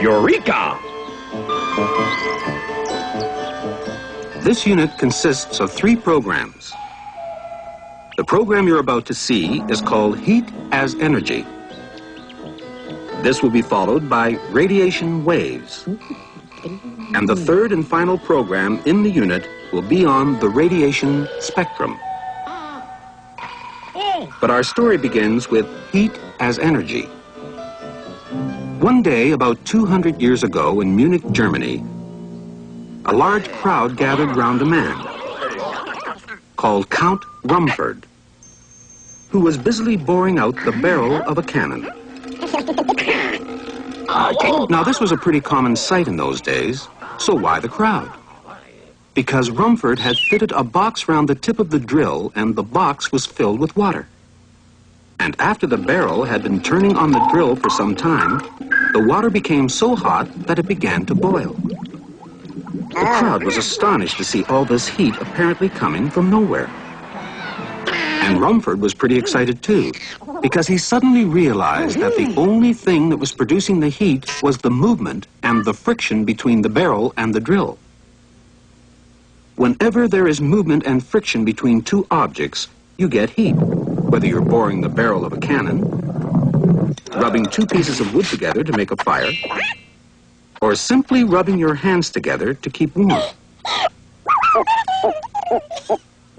Eureka! This unit consists of 3 programs. The program you're about to see is called Heat as Energy. This will be followed by radiation waves. And the 3rd and final program in the unit will be on the radiation spectrum. But our story begins with heat as energy. One day, about 200 years ago in Munich, Germany, a large crowd gathered round a man called Count Rumford, who was busily boring out the barrel of a cannon. Now, this was a pretty common sight in those days, so why the crowd? Because Rumford had fitted a box round the tip of the drill, and the box was filled with water. And after the barrel had been turning on the drill for some time, the water became so hot that it began to boil. The crowd was astonished to see all this heat apparently coming from nowhere. And Rumford was pretty excited too, because he suddenly realized that the only thing that was producing the heat was the movement and the friction between the barrel and the drill. Whenever there is movement and friction between 2 objects, you get heat, whether you're boring the barrel of a cannon, rubbing 2 pieces of wood together to make a fire, or simply rubbing your hands together to keep warm.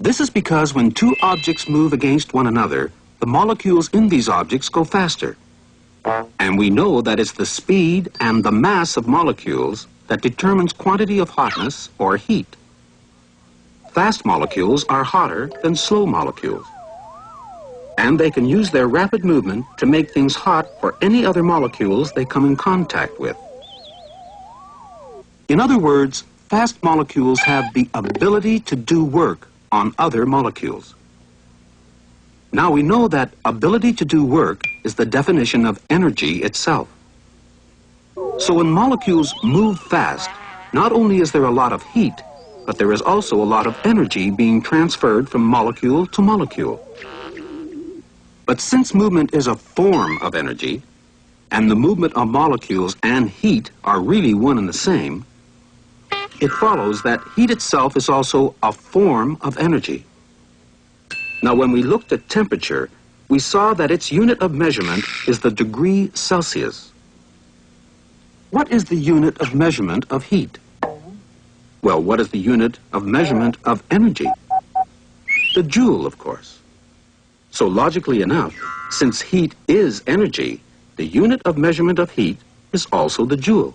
This is because when 2 objects move against one another, the molecules in these objects go faster. And we know that it's the speed and the mass of molecules that determines quantity of hotness or heat. Fast molecules are hotter than slow molecules. And they can use their rapid movement to make things hot for any other molecules they come in contact with. In other words, fast molecules have the ability to do work on other molecules. Now we know that ability to do work is the definition of energy itself. So when molecules move fast, not only is there a lot of heat, but there is also a lot of energy being transferred from molecule to molecule. But since movement is a form of energy, and the movement of molecules and heat are really one and the same, it follows that heat itself is also a form of energy. Now, when we looked at temperature, we saw that its unit of measurement is the degree Celsius. What is the unit of measurement of heat? Well, what is the unit of measurement of energy? The joule, of course. So logically enough, since heat is energy, the unit of measurement of heat is also the joule.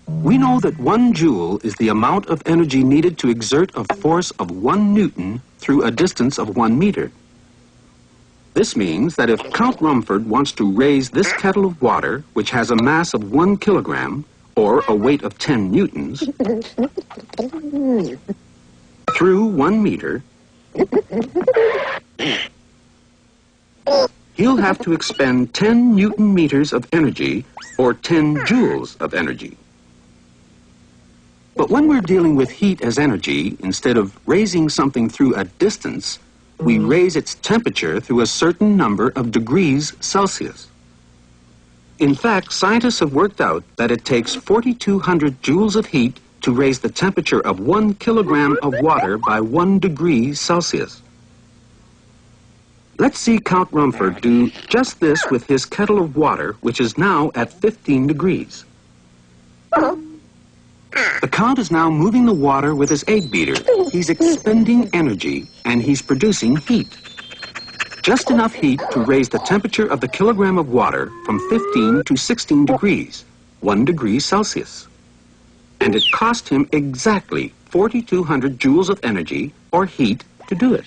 We know that 1 joule is the amount of energy needed to exert a force of 1 Newton through a distance of 1 meter. This means that if Count Rumford wants to raise this kettle of water, which has a mass of 1 kilogram, or a weight of 10 newtons, through 1 meter, he'll have to expend 10 Newton meters of energy, or 10 joules of energy. But when we're dealing with heat as energy, instead of raising something through a distance, we raise its temperature through a certain number of degrees Celsius. In fact, scientists have worked out that it takes 4,200 joules of heat to raise the temperature of 1 kilogram of water by 1 degree Celsius. Let's see Count Rumford do just this with his kettle of water, which is now at 15 degrees. The Count is now moving the water with his egg beater. He's expending energy, and he's producing heat. Just enough heat to raise the temperature of the kilogram of water from 15 to 16 degrees, 1 degree Celsius. And it cost him exactly 4,200 joules of energy, or heat, to do it.